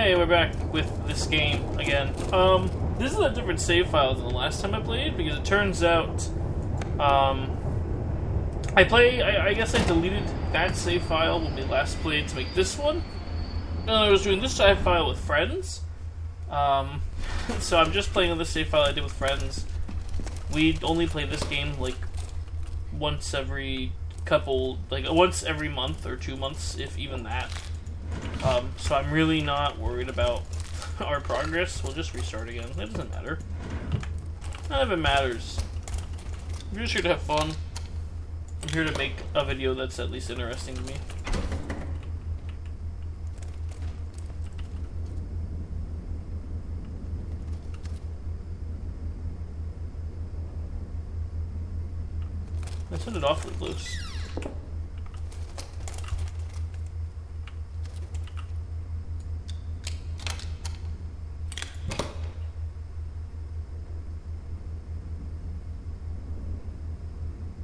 Hey, we're back with this game again. This is a different save file than the last time I played, because it turns out, I guess I deleted that save file when we last played to make this one. And I was doing this save file with friends. So I'm just playing on this save file I did with friends. We only play this game, like, once every month or 2 months, if even that. So I'm really not worried about our progress. We'll just restart again. It doesn't matter. None of it matters. I'm just here to have fun. I'm here to make a video that's at least interesting to me. I sounded awfully loose.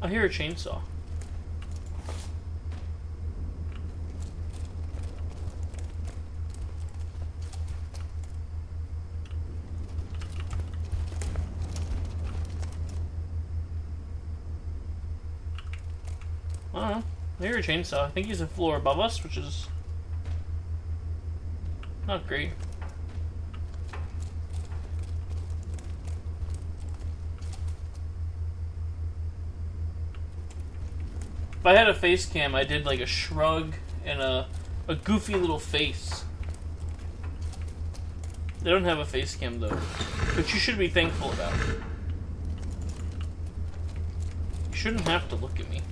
I hear a chainsaw. I don't know. I hear a chainsaw. I think he's a floor above us, which is not great. If I had a face cam, I did like a shrug and a goofy little face. They don't have a face cam though, which you should be thankful about. You shouldn't have to look at me.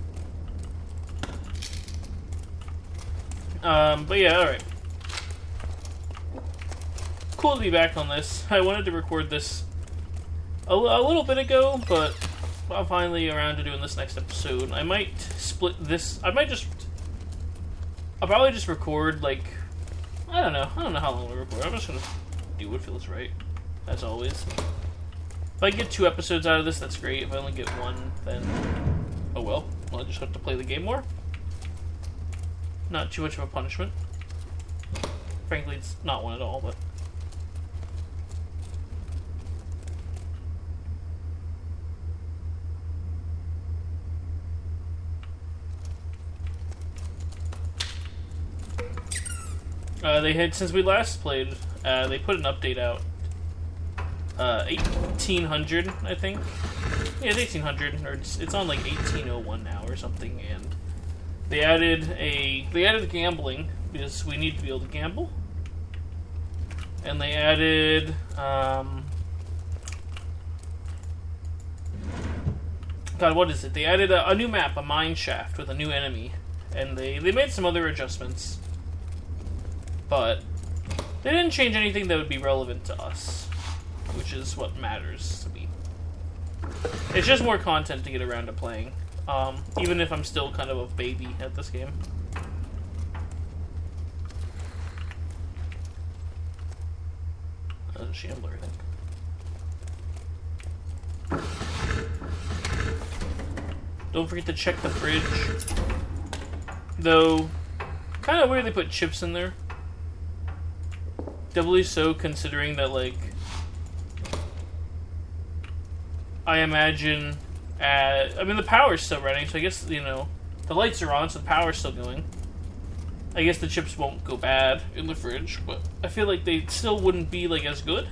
But yeah, alright. Cool to be back on this. I wanted to record this a little bit ago, but I'm finally around to doing this next episode. I might split this. I'll probably just record, like, I don't know how long I'll record. I'm just gonna do what feels right, as always. If I get 2 episodes out of this, that's great. If I only get 1, then oh well. I'll just have to play the game more. Not too much of a punishment. Frankly, it's not one at all, but they had, since we last played, they put an update out. 1800, I think. Yeah, it's 1800, or it's on like 1801 now or something, and they added gambling, because we need to be able to gamble. And they added, God, what is it? They added a new map, a mine shaft with a new enemy. And they made some other adjustments. But they didn't change anything that would be relevant to us, which is what matters to me. It's just more content to get around to playing. Even if I'm still kind of a baby at this game. That was a shambler, I think. Don't forget to check the fridge. Though, kind of weird they put chips in there. Doubly so considering that, like, I imagine... I mean, the power's still running, so I guess, you know, the lights are on, so the power's still going. I guess the chips won't go bad in the fridge, but I feel like they still wouldn't be, like, as good.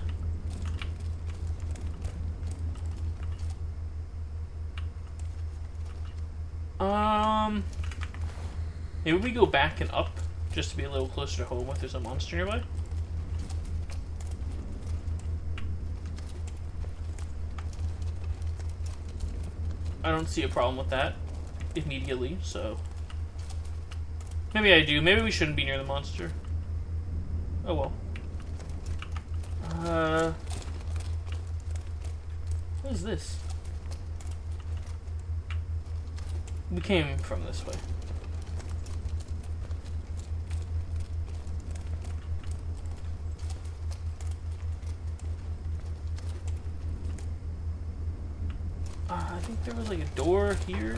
Maybe we go back and up, just to be a little closer to home if there's a monster nearby. I don't see a problem with that immediately, so maybe I do. Maybe we shouldn't be near the monster. Oh well. What is this? We came from this way. I think there was like a door here.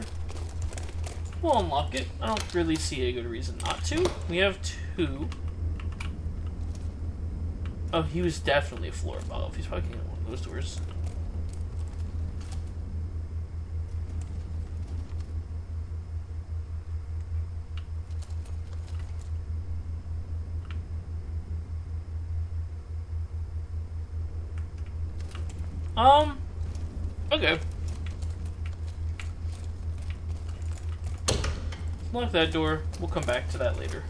We'll unlock it. I don't really see a good reason not to. We have 2. Oh, he was definitely a floor above. He's probably in one of those doors. Okay. Lock that door. We'll come back to that later.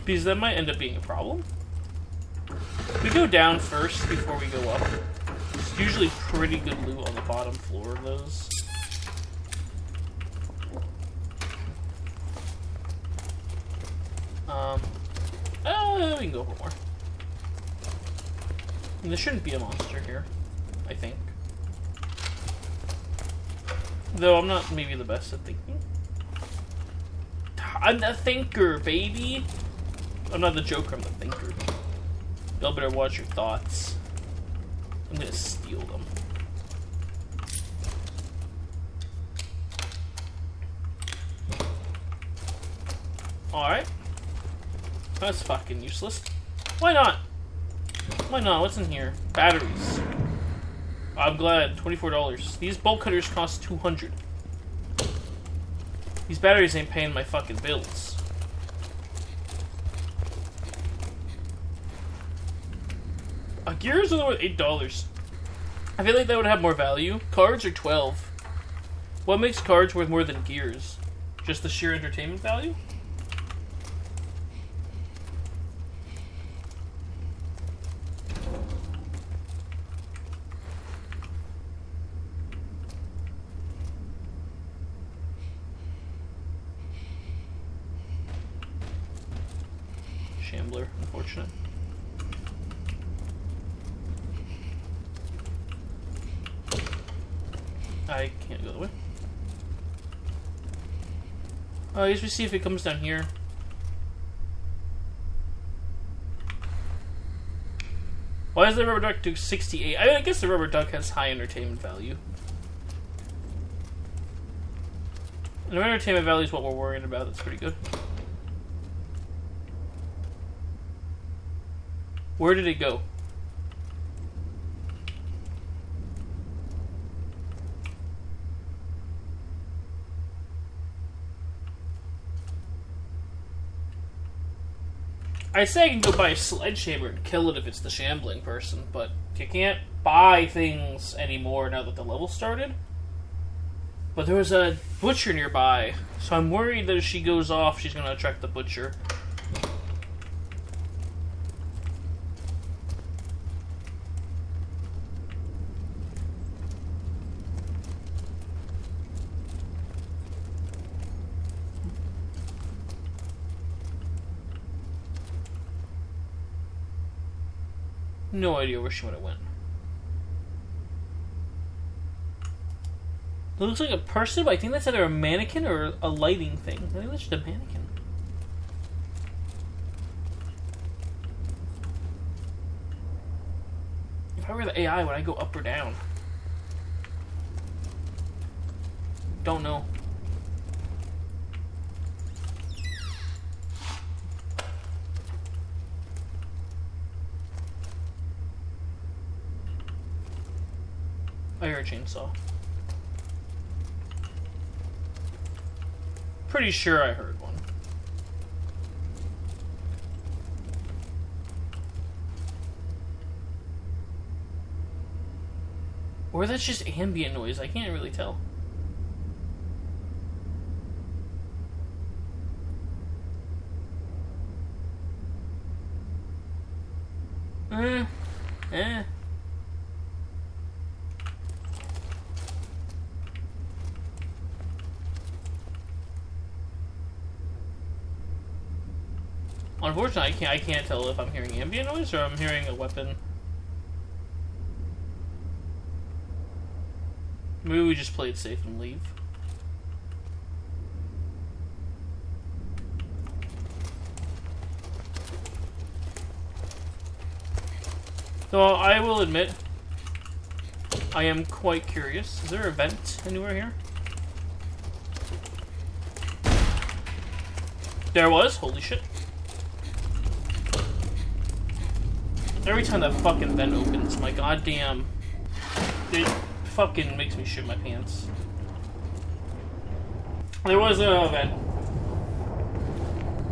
Because that might end up being a problem. We go down first before we go up. It's usually pretty good loot on the bottom floor of those. We can go for more. And there shouldn't be a monster here, I think. Though I'm not maybe the best at thinking. I'm the thinker, baby! I'm not the joker, I'm the thinker. Y'all better watch your thoughts. I'm gonna steal them. Alright. That's fucking useless. Why not? Why not? What's in here? Batteries. I'm glad. $24. These bolt cutters cost $200. These batteries ain't paying my fucking bills. Gears are worth $8. I feel like that would have more value. Cards are $12. What makes cards worth more than gears? Just the sheer entertainment value? Shambler, unfortunate. I can't go the way. I guess we see if it comes down here. Why does the rubber duck do 68? I guess the rubber duck has high entertainment value. And the entertainment value is what we're worrying about. That's pretty good. Where did it go? I say I can go buy a sledgehammer and kill it if it's the shambling person, but you can't buy things anymore now that the level started. But there was a butcher nearby, so I'm worried that if she goes off, she's going to attract the butcher. No idea where she would have went. It looks like a person, but I think that's either a mannequin or a lighting thing. I think that's just a mannequin. If I were the AI, would I go up or down? Don't know. I hear a chainsaw. Pretty sure I heard one. Or that's just ambient noise. I can't really tell. Unfortunately, I can't tell if I'm hearing ambient noise or I'm hearing a weapon. Maybe we just play it safe and leave. Though I will admit, I am quite curious. Is there a vent anywhere here? There was? Holy shit. Every time that fucking vent opens, my goddamn... It fucking makes me shit my pants. There was a vent.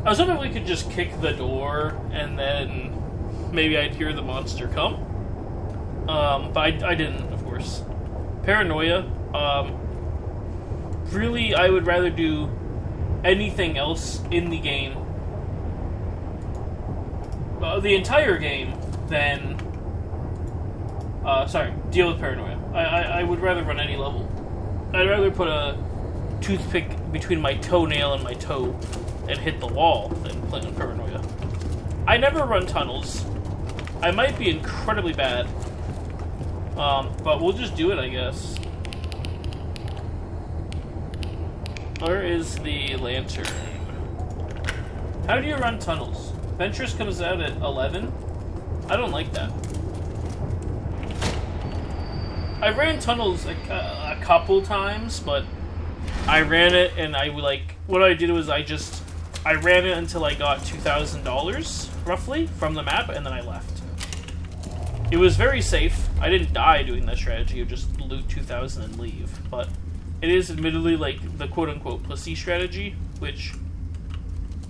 I was hoping we could just kick the door and then maybe I'd hear the monster come. But I didn't, of course. Paranoia. Really, I would rather do anything else in the game, the entire game, than deal with paranoia. I would rather run any level. I'd rather put a toothpick between my toenail and my toe and hit the wall than play on paranoia. I never run tunnels. I might be incredibly bad, but we'll just do it, I guess. Where is the lantern? How do you run tunnels? Ventress comes out at 11? I don't like that. I ran tunnels a couple times, but I ran it and what I did was I ran it until I got $2,000, roughly, from the map, and then I left. It was very safe. I didn't die doing that strategy of just loot 2,000 and leave, but it is admittedly the quote-unquote pussy strategy, which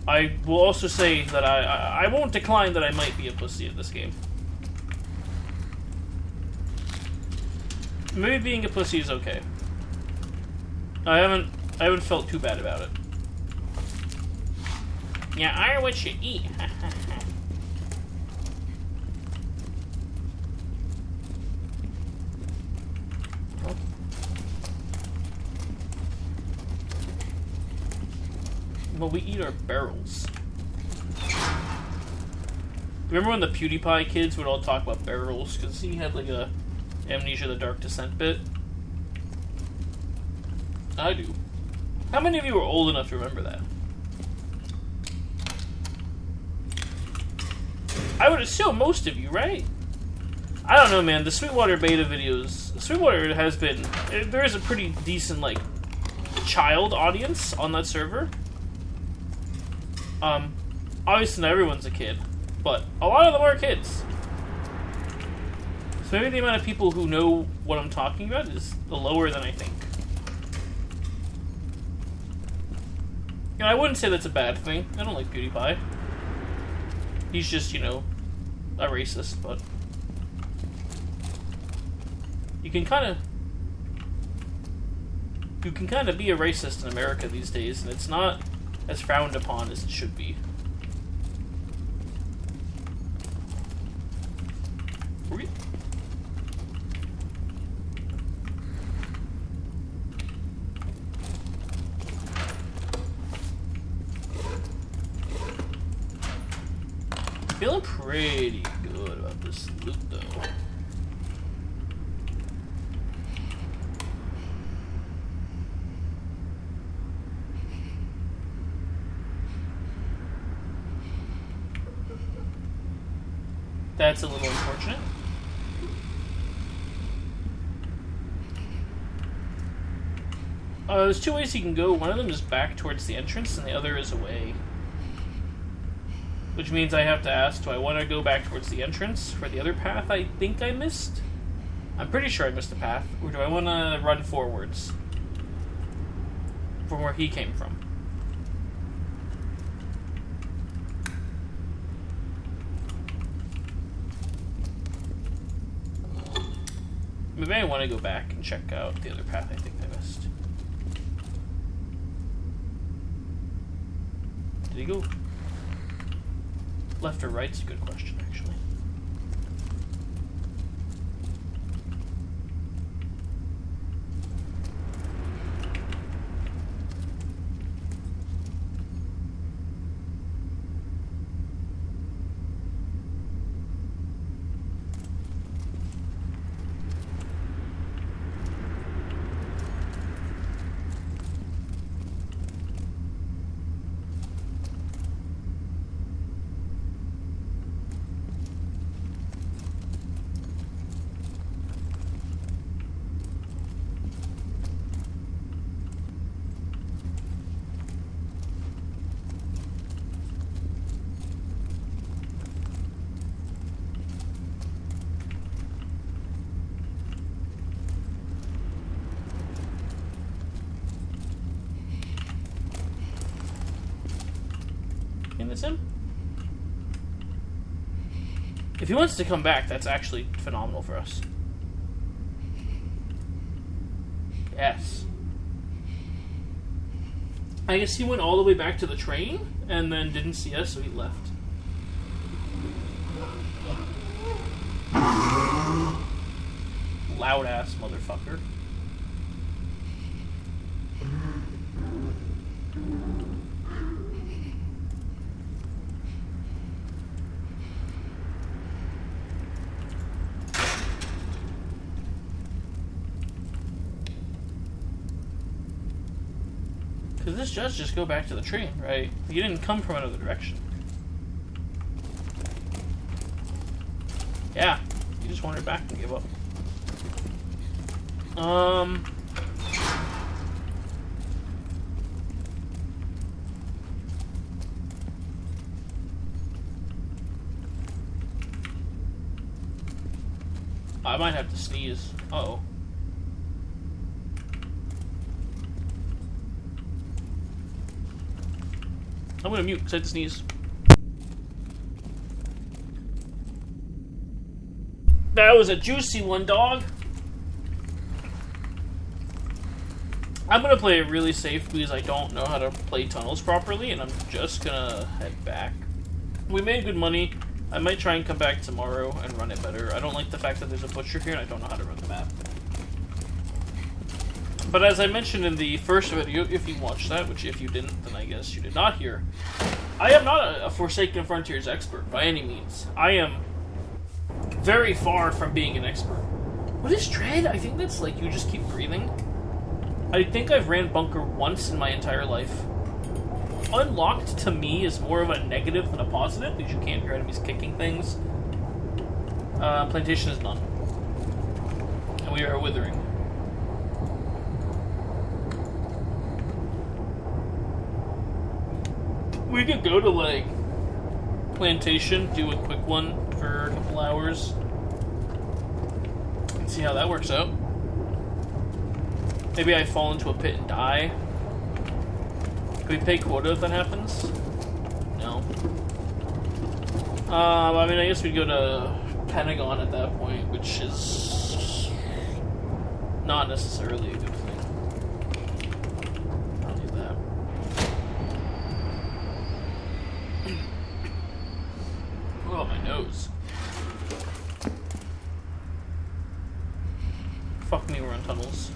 I will also say that I won't decline that I might be a pussy at this game. Maybe being a pussy is okay. I haven't felt too bad about it. Yeah, I are what you eat. Well, we eat our barrels. Remember when the PewDiePie kids would all talk about barrels? Because he had a Amnesia the Dark Descent bit. I do. How many of you are old enough to remember that? I would assume most of you, right? I don't know, man. The Sweetwater beta videos... Sweetwater has been... There is a pretty decent, child audience on that server. Obviously not everyone's a kid, but a lot of them are kids. So maybe the amount of people who know what I'm talking about is lower than I think. And I wouldn't say that's a bad thing. I don't like PewDiePie. He's just, a racist, but... You can kind of be a racist in America these days, and it's not as frowned upon as it should be. Feeling pretty good about this loot, though. That's a little unfortunate. There's two ways you can go. One of them is back towards the entrance, and the other is away. Which means I have to ask, do I want to go back towards the entrance for the other path I think I missed? I'm pretty sure I missed a path. Or do I want to run forwards from where he came from? Maybe I want to go back and check out the other path I think I missed. Did he go left or right's a good question, actually. think it's him. If he wants to come back, that's actually phenomenal for us. Yes. I guess he went all the way back to the train and then didn't see us, so he left. Loud ass motherfucker. Because this does just go back to the train, right? You didn't come from another direction. Yeah, you just wandered back and gave up. I might have to sneeze. Uh-oh. I'm gonna mute because I had to sneeze. That was a juicy one, dog. I'm gonna play it really safe because I don't know how to play tunnels properly, and I'm just gonna head back. We made good money. I might try and come back tomorrow and run it better. I don't like the fact that there's a butcher here and I don't know how to run the map. But as I mentioned in the first video, if you watched that, which if you didn't, then I guess you did not hear, I am not a Forsaken Frontiers expert by any means. I am very far from being an expert. What is dread? I think that's like you just keep breathing. I think I've ran bunker once in my entire life. Unlocked to me is more of a negative than a positive because you can't hear enemies kicking things. Plantation is none. And we are withering. We could go to, like, Plantation, do a quick one for a couple hours, and see how that works out. Maybe I fall into a pit and die. Can we pay quota if that happens? No. I mean, I guess we'd go to Pentagon at that point, which is not necessarily a good thing. I'll do that. Oh, my nose. Fuck me, we're on tunnels.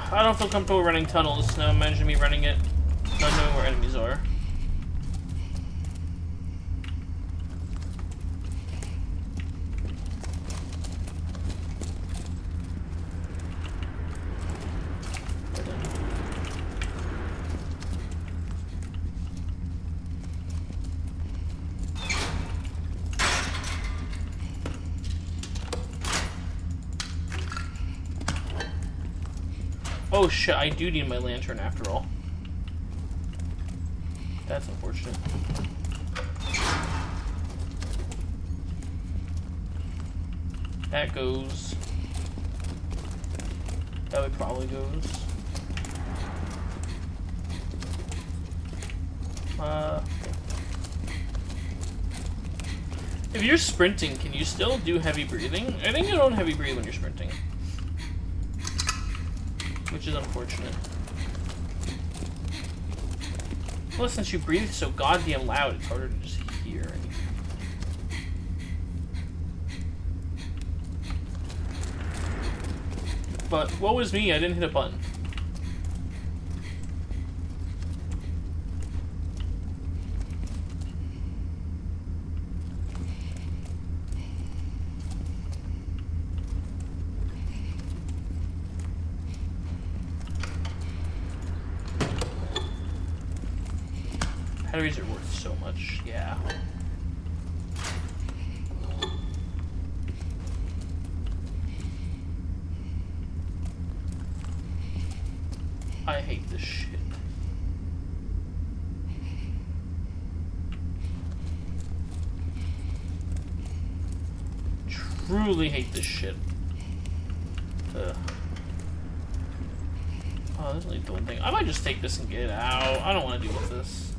I don't feel comfortable running tunnels. Now imagine me running it, not knowing where enemies are. Oh shit, I do need my lantern after all. That's unfortunate. That goes. That way probably goes. If you're sprinting, can you still do heavy breathing? I think you don't heavy breathe when you're sprinting. Which is unfortunate. Plus, since you breathe so goddamn loud, it's harder to just hear anything. But, woe is me, I didn't hit a button. Batteries are worth so much, yeah. I hate this shit. truly hate this shit. Oh, there's only the one thing. I might just take this and get out. I don't want to deal with this.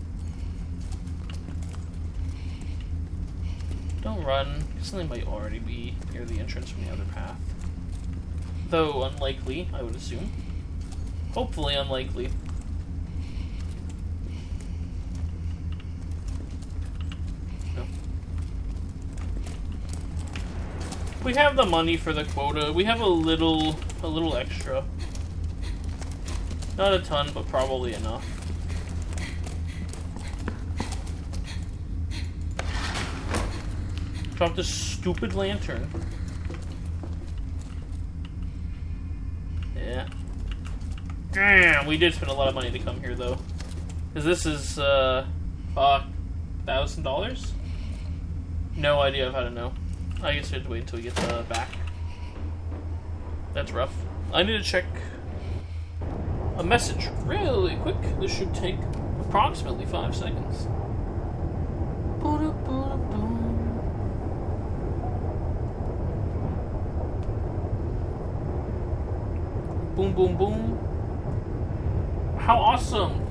Don't run. Something might already be near the entrance from the other path. Though unlikely, I would assume. Hopefully unlikely. No. We have the money for the quota. We have a little extra. Not a ton, but probably enough. Drop this stupid lantern. Yeah. Damn, we did spend a lot of money to come here, though. Because this is, $1,000? No idea of how to know. I guess we have to wait until we get back. That's rough. I need to check a message really quick. This should take approximately 5 seconds. Boom, boom, boom. How awesome!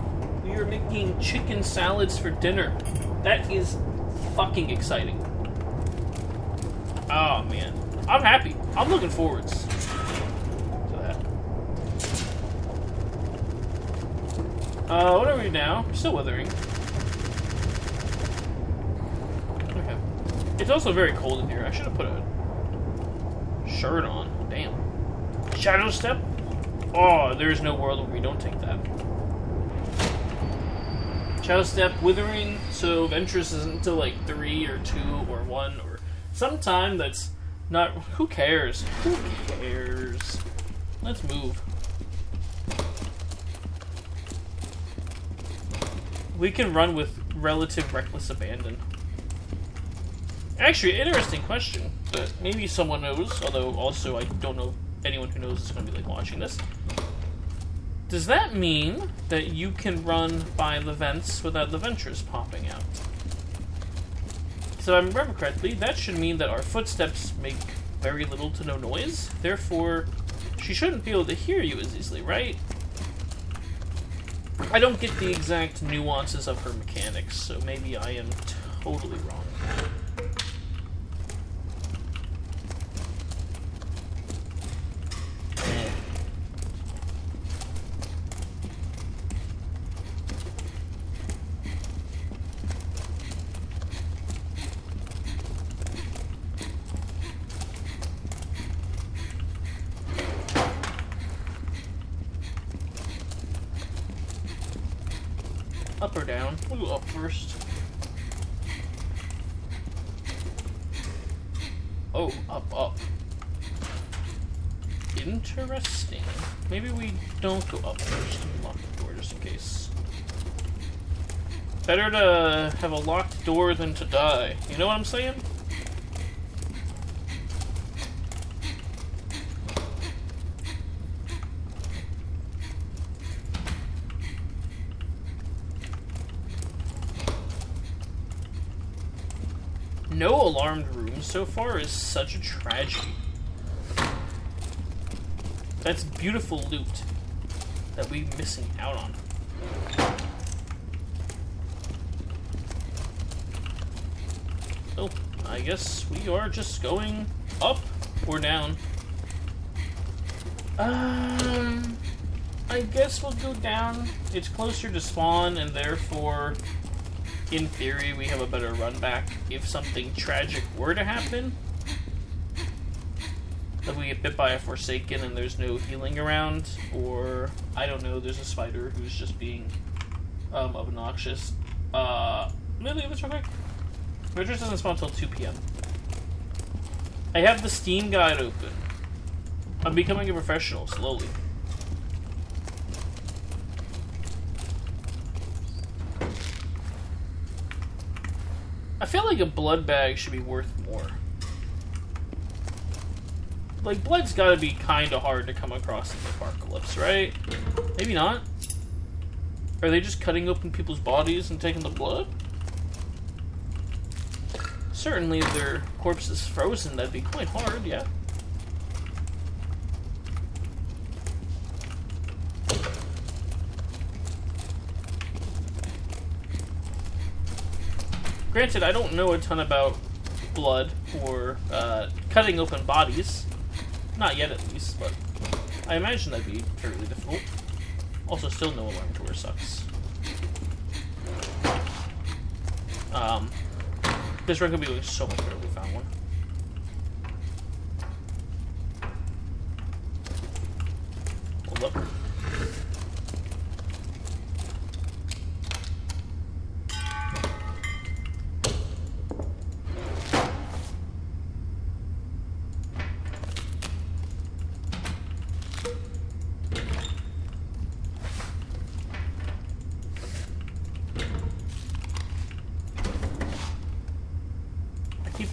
We are making chicken salads for dinner. That is fucking exciting. Oh man. I'm happy. I'm looking forwards to that. What are we now? Still withering. Okay. It's also very cold in here. I should have put a shirt on. Damn. Shadow step? Oh, there's no world where we don't take that. Shadow step, withering, so Ventress isn't until like 3 or 2 or 1 or sometime that's not... Who cares? Who cares? Let's move. We can run with relative reckless abandon. Actually, interesting question, but maybe someone knows, although also I don't know anyone who knows is going to be like watching this. Does that mean that you can run by the vents without the Ventress popping out? So if I remember correctly, that should mean that our footsteps make very little to no noise. Therefore, she shouldn't be able to hear you as easily, right? I don't get the exact nuances of her mechanics, so maybe I am totally wrong. Up or down? We'll go up first. Oh, up. Interesting. Maybe we don't go up first and lock the door just in case. Better to have a locked door than to die. You know what I'm saying? No alarmed rooms so far is such a tragedy. That's beautiful loot that we're missing out on. So, I guess we are just going up or down. I guess we'll go down. It's closer to spawn, and therefore, in theory, we have a better run back if something tragic were to happen. Like we get bit by a Forsaken and there's no healing around, or, I don't know, there's a spider who's just being obnoxious. Let me leave this real quick. Ventress doesn't spawn until 2 p.m. I have the Steam guide open. I'm becoming a professional, slowly. I feel like a blood bag should be worth more. Like, blood's gotta be kinda hard to come across in the apocalypse, right? Maybe not. Are they just cutting open people's bodies and taking the blood? certainly if their corpse is frozen, that'd be quite hard, yeah. Granted, I don't know a ton about blood or cutting open bodies. Not yet, at least, but I imagine that'd be fairly difficult. Also, still no alarm door sucks. This run could be going so much better if we found one. Hold up.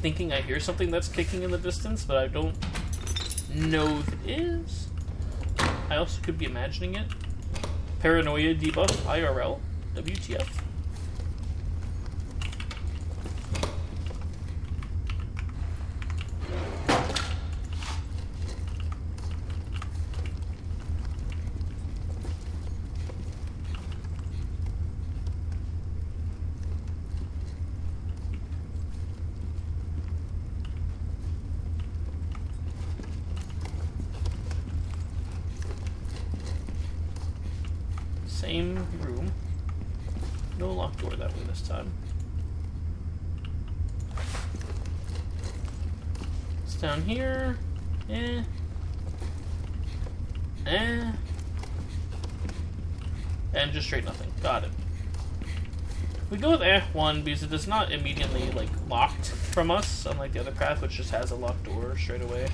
Thinking I hear something that's kicking in the distance, but I don't know if it is. I also could be imagining it. Paranoia debuff IRL. WTF. Same room. No locked door that way this time. It's down here. And just straight nothing. Got it. We go with 1 because it is not immediately like locked from us, unlike the other path, which just has a locked door straight away.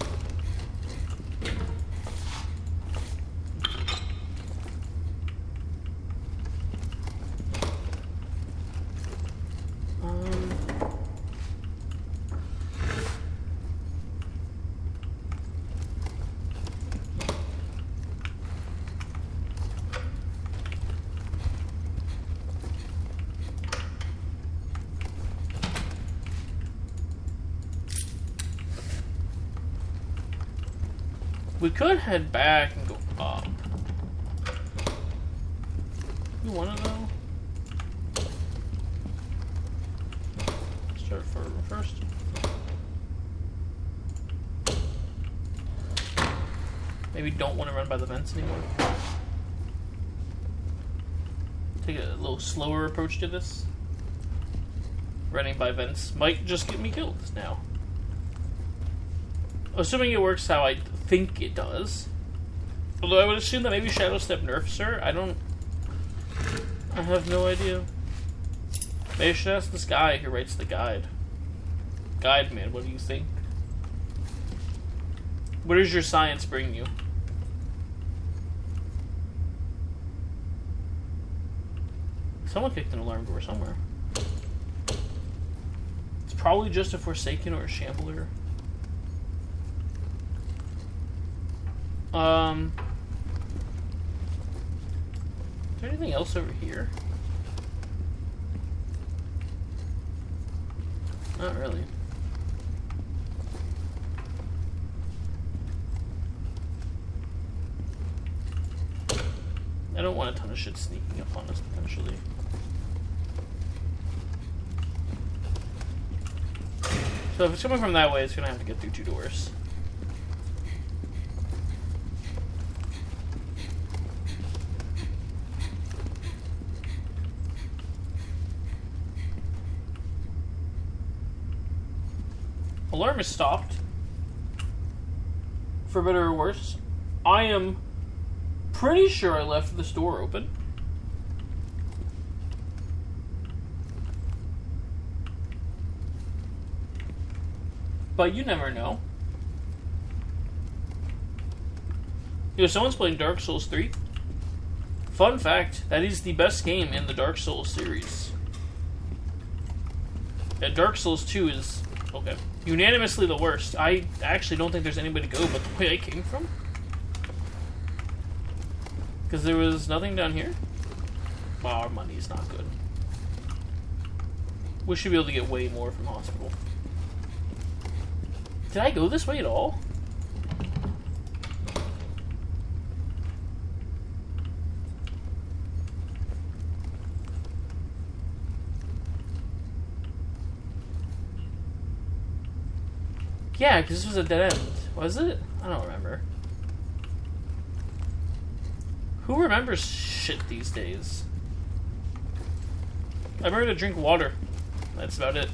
We could head back and go up. You wanna though? Start first. Maybe don't want to run by the vents anymore. Take a little slower approach to this. Running by vents might just get me killed now. Assuming it works how I think it does. Although I would assume that maybe Shadow Step nerfs her. I have no idea. Maybe I should ask this guy who writes the guide. Guide man, what do you think? Where does your science bring you? Someone kicked an alarm door somewhere. It's probably just a Forsaken or a Shambler. Is there anything else over here? Not really. I don't want a ton of shit sneaking up on us, potentially. So if it's coming from that way, it's gonna have to get through 2 doors. Alarm is stopped. For better or worse. I am pretty sure I left this door open. But you never know. You know, someone's playing Dark Souls 3. Fun fact, that is the best game in the Dark Souls series. And Dark Souls 2 is, okay, unanimously the worst. I actually don't think there's anybody to go but the way I came from. Because there was nothing down here. Wow, our money is not good. We should be able to get way more from hospital. Did I go this way at all? Yeah, because this was a dead end. Was it? I don't remember. Who remembers shit these days? I remember to drink water. That's about it.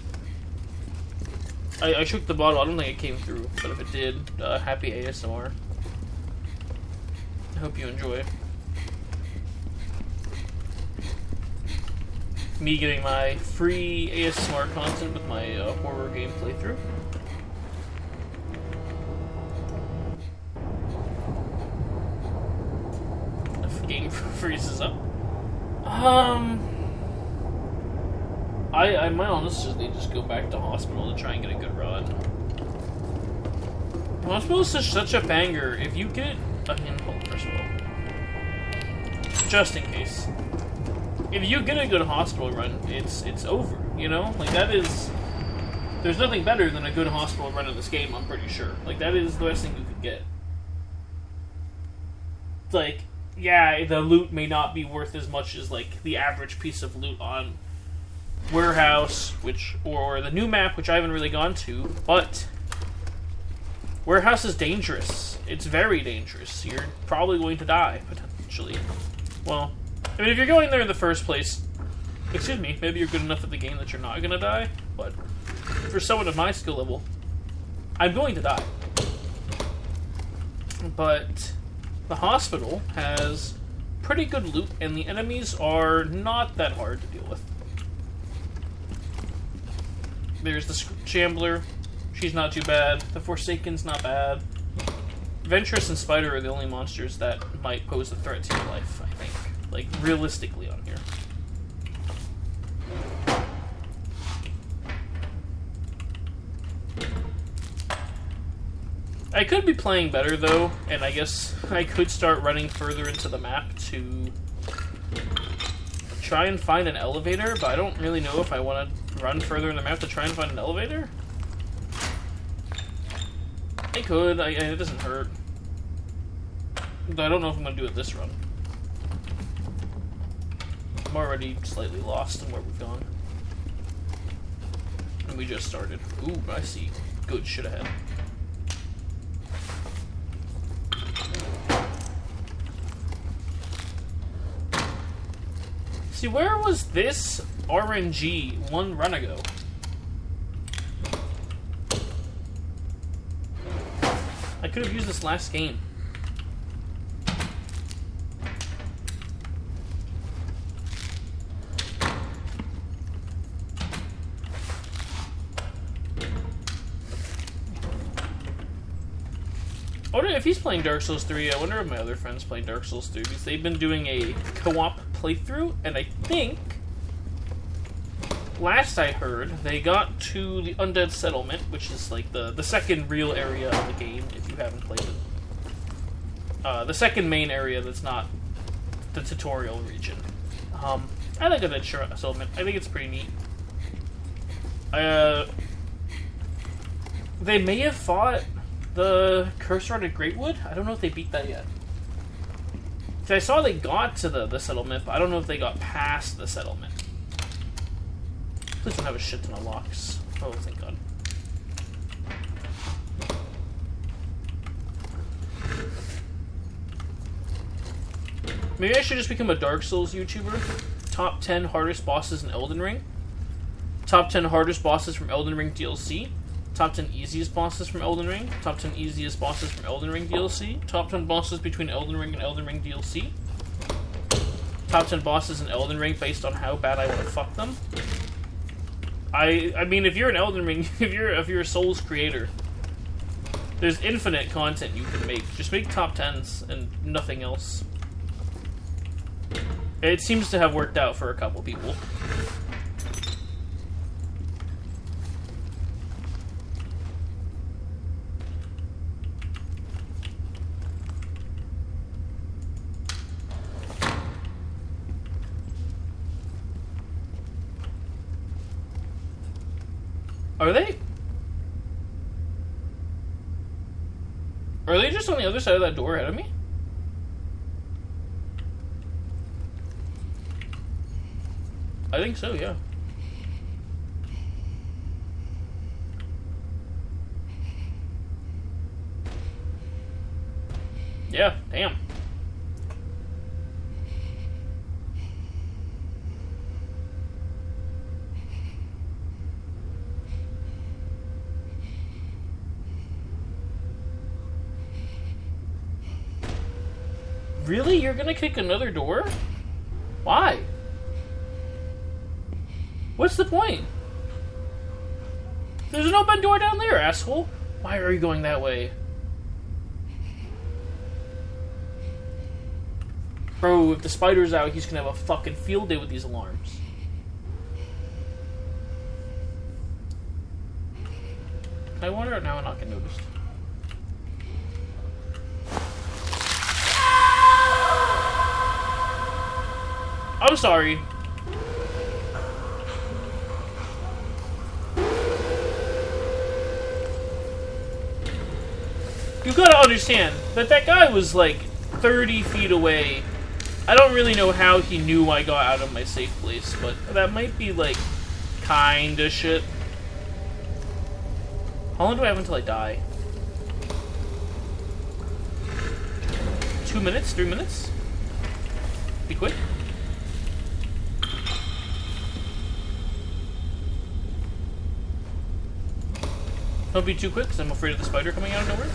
I shook the bottle. I don't think it came through. But if it did, happy ASMR. I hope you enjoy. Me getting my free ASMR content with my horror game playthrough. Game freezes up. I might honestly just go back to hospital to try and get a good run. Hospital is such a banger. If you get a hold first of all, just in case, if you get a good hospital run, it's over. You know, like that is. There's nothing better than a good hospital run in this game. I'm pretty sure. Like that is the best thing you could get. Like. Yeah, the loot may not be worth as much as like the average piece of loot on Warehouse, or the new map, which I haven't really gone to, but Warehouse is dangerous. It's very dangerous. You're probably going to die, potentially. Well, I mean, if you're going there in the first place, excuse me, maybe you're good enough at the game that you're not going to die, but for someone of my skill level, I'm going to die. But the hospital has pretty good loot, and the enemies are not that hard to deal with. There's the Shambler. She's not too bad. The Forsaken's not bad. Ventress and Spider are the only monsters that might pose a threat to your life, I think. Like, realistically on here. I could be playing better, though, and I guess I could start running further into the map to try and find an elevator, but I don't really know if I want to run further in the map to try and find an elevator. I could. It doesn't hurt. But I don't know if I'm going to do it this run. I'm already slightly lost in where we've gone. And we just started. Ooh, I see good shit ahead. See, where was this RNG one run ago? I could have used this last game. I wonder if he's playing Dark Souls 3. I wonder if my other friends playing Dark Souls 3, because they've been doing a co-op playthrough, and I think last I heard they got to the Undead Settlement, which is like the second real area of the game if you haven't played it. The second main area that's not the tutorial region. I like Undead Settlement. I think it's pretty neat. They may have fought the Curse-Rotted Greatwood? I don't know if they beat that yet. I saw they got to the settlement, but I don't know if they got past the settlement. Please don't have a shit ton of locks. Oh, thank God. Maybe I should just become a Dark Souls YouTuber. Top 10 hardest bosses in Elden Ring. Top 10 hardest bosses from Elden Ring DLC. Top 10 easiest bosses from Elden Ring. Top 10 easiest bosses from Elden Ring DLC. Top 10 bosses between Elden Ring and Elden Ring DLC. Top 10 bosses in Elden Ring based on how bad I want to fuck them. I mean, if you're an Elden Ring, if you're a Souls creator, there's infinite content you can make. Just make top 10s and nothing else. It seems to have worked out for a couple people. Are they? Are they just on the other side of that door ahead of me? I think so, yeah. Yeah, damn. Really? You're gonna kick another door? Why? What's the point? There's an open door down there, asshole. Why are you going that way? Bro, if the spider's out, he's gonna have a fucking field day with these alarms. Can I wander out now and not get noticed? I'm sorry. You gotta understand that that guy was like 30 feet away. I don't really know how he knew I got out of my safe place, but that might be like kinda shit. How long do I have until I die? 2 minutes? 3 minutes? Be quick. Don't be too quick, because I'm afraid of the spider coming out of nowhere.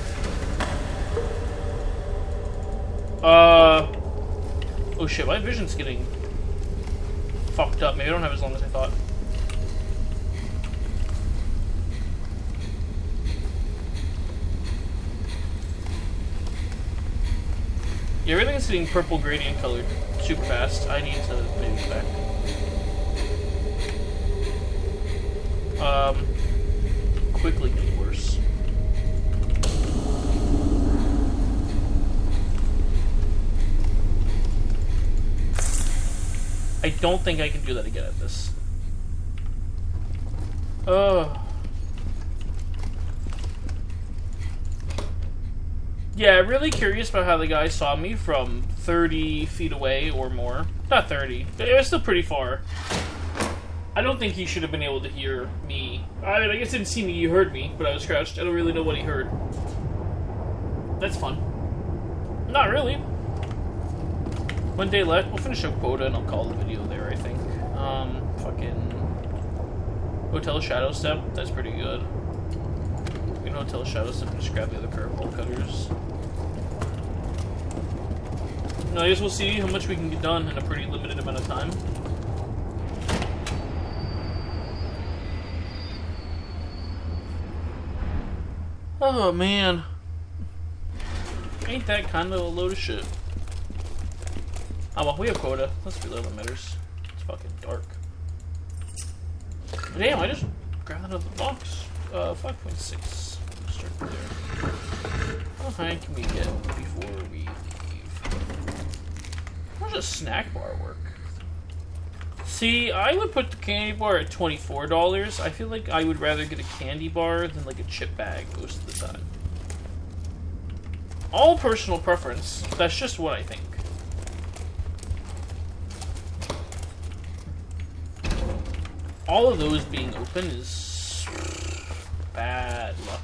Oh shit, my vision's getting fucked up. Maybe I don't have as long as I thought. Yeah, everything's getting purple gradient colored super fast. I need to maybe go back. Quickly getting worse. I don't think I can do that again at this. Yeah, really curious about how the guy saw me from 30 feet away or more. Not 30. It was still pretty far. I don't think he should have been able to hear me. I mean, I guess he didn't see me, he heard me, but I was crouched. I don't really know what he heard. That's fun. Not really. One day left. We'll finish up quota and I'll call the video there, I think. Fucking... Hotel Shadow Step. That's pretty good. We can Hotel Shadow Step and just grab the other pair of bolt cutters. No, I guess we'll see how much we can get done in a pretty limited amount of time. Oh, man. Ain't that kind of a load of shit. Oh, well, we have quota. Let's reload what matters. It's fucking dark. Damn, I just grabbed that out of the box. 5.6. Start there. How high can we get before we leave? How does a snack bar work? See, I would put the candy bar at $24. I feel like I would rather get a candy bar than like a chip bag most of the time. All personal preference. That's just what I think. All of those being open is bad luck.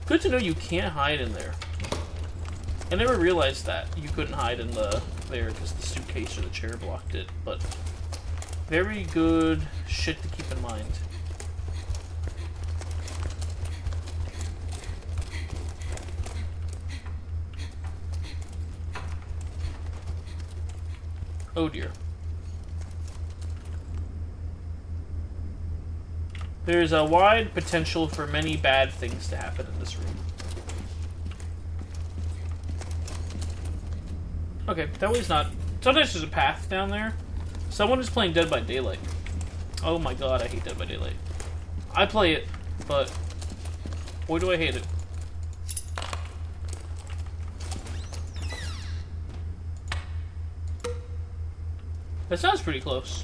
Good to know you can't hide in there. I never realized that you couldn't hide in there because the suitcase or the chair blocked it, but very good shit to keep in mind. Oh dear. There's a wide potential for many bad things to happen in this room. Okay, that way's not... Sometimes there's a path down there. Someone is playing Dead by Daylight. Oh my god, I hate Dead by Daylight. I play it, but... boy do I hate it. That sounds pretty close.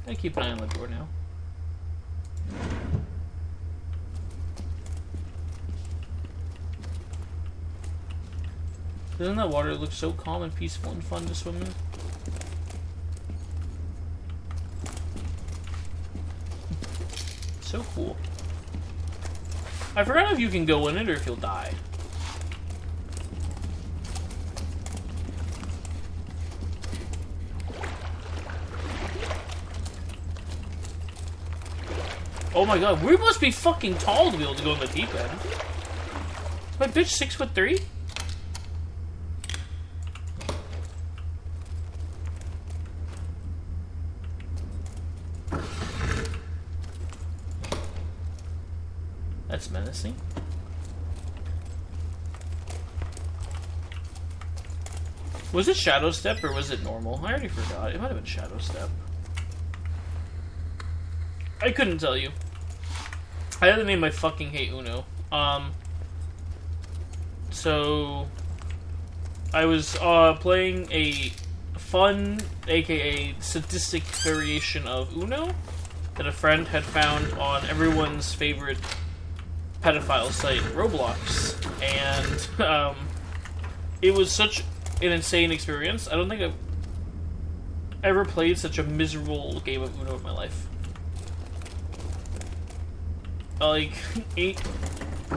I keep an eye on the door now. Doesn't that water look so calm and peaceful and fun to swim in? So cool. I forgot if you can go in it or if you'll die. Oh my god, we must be fucking tall to be able to go in the deep end. My bitch 6'3"? That's menacing. Was it Shadow Step or was it normal? I already forgot. It might have been Shadow Step. I couldn't tell you. I had to name my fucking hate Uno. So I was playing a fun, aka sadistic variation of Uno that a friend had found on everyone's favorite pedophile site, Roblox, and it was such an insane experience. I don't think I've ever played such a miserable game of Uno in my life. Like, it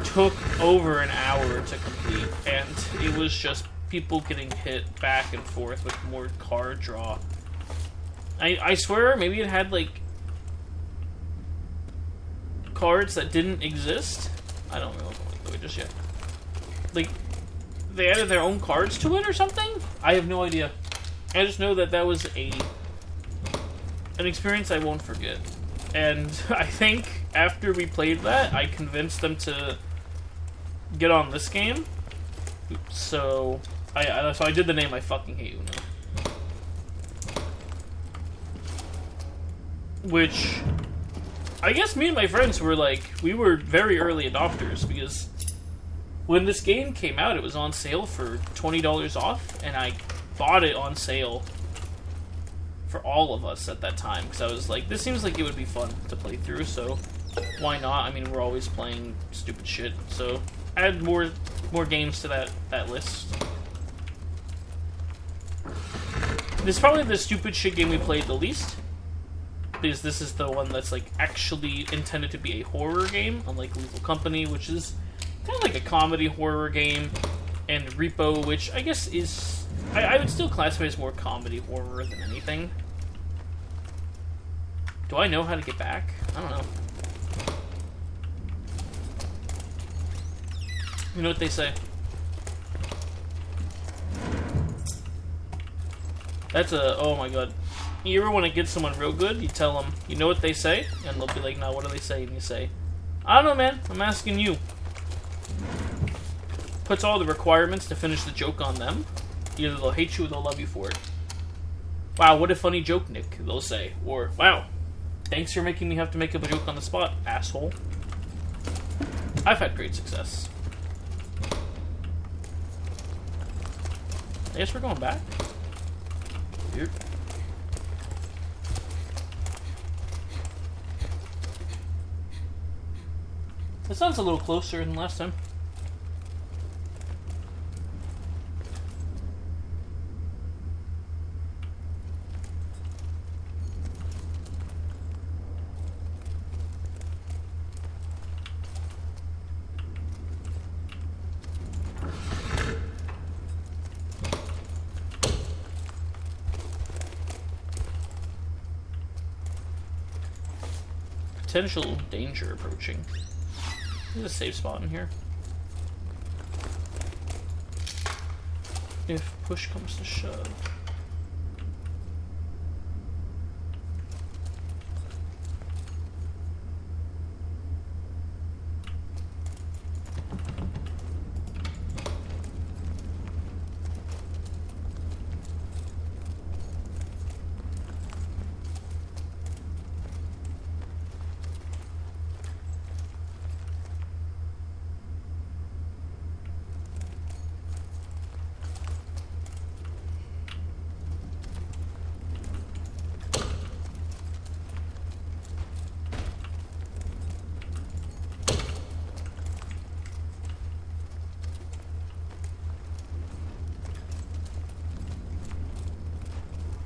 took over an hour to complete, and it was just people getting hit back and forth with more card draw. I swear, maybe it had, like, cards that didn't exist? I don't know just yet. Like, they added their own cards to it or something? I have no idea. I just know that that was an experience I won't forget. And I think after we played that, I convinced them to get on this game. So I did the name I fucking hate Uno. Which, I guess me and my friends were like, we were very early adopters, because when this game came out, it was on sale for $20 off, and I bought it on sale for all of us at that time, because I was like, this seems like it would be fun to play through, so why not? I mean, we're always playing stupid shit, so add more games to that list. This is probably the stupid shit game we played the least, because this is the one that's like actually intended to be a horror game, unlike Lethal Company, which is kind of like a comedy horror game, and Repo, which I guess is... I would still classify as more comedy horror than anything. Do I know how to get back? I don't know. You know what they say? That's a... oh my god. You ever want to get someone real good, you tell them, you know what they say? And they'll be like, no, what do they say? And you say, I don't know, man. I'm asking you. Puts all the requirements to finish the joke on them. Either they'll hate you or they'll love you for it. Wow, what a funny joke, Nick, they'll say. Or, wow, thanks for making me have to make up a joke on the spot, asshole. I've had great success. I guess we're going back. Here. That sounds a little closer than last time. Potential danger approaching. There's a safe spot in here. If push comes to shove.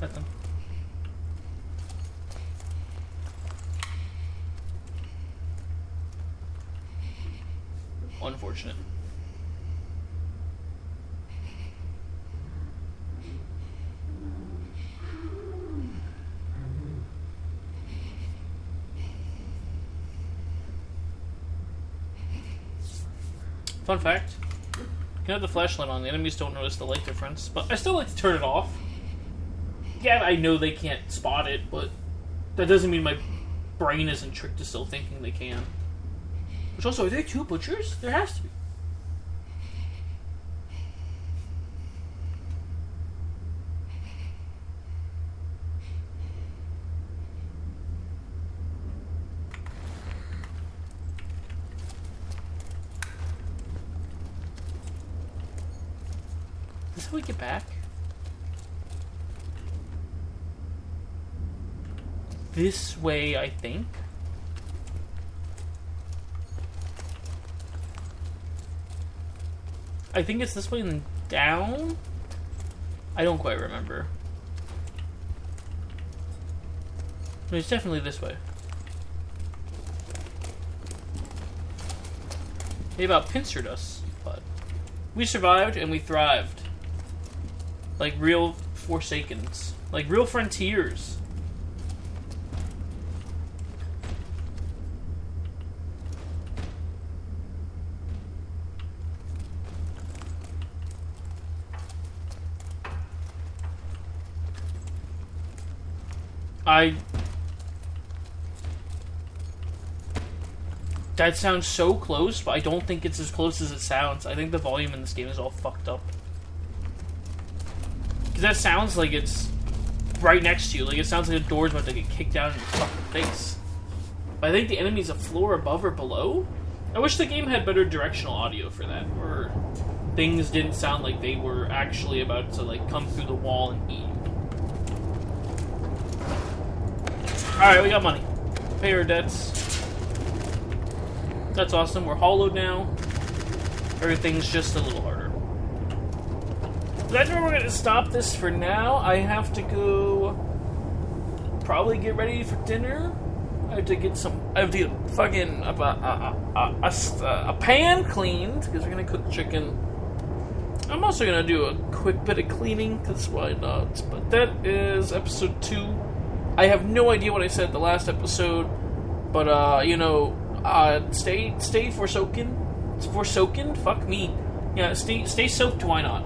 at them. Unfortunate. Fun fact, you can have the flashlight on, the enemies don't notice the light difference, but I still like to turn it off. Yeah, I know they can't spot it, but that doesn't mean my brain isn't tricked to still thinking they can. Which also, are there 2 butchers? There has to be. Is this how we get back? This way, I think. I think it's this way and then down? I don't quite remember. No, it's definitely this way. They about pincered us, but we survived and we thrived. Like real Forsakens. Like real Frontiers. That sounds so close, but I don't think it's as close as it sounds. I think the volume in this game is all fucked up. Because that sounds like it's right next to you. Like, it sounds like the door's about to get kicked down in your fucking face. But I think the enemy's a floor above or below? I wish the game had better directional audio for that, where things didn't sound like they were actually about to, like, come through the wall and eat you. Alright, we got money. Pay our debts. That's awesome. We're hollowed now. Everything's just a little harder. So that's where we're going to stop this for now. I have to go probably get ready for dinner. I have to get fucking a pan cleaned because we're going to cook chicken. I'm also going to do a quick bit of cleaning because why not? But that is episode 2. I have no idea what I said the last episode, but stay Forsaken. Forsaken? Fuck me. Yeah, stay soaked. Why not?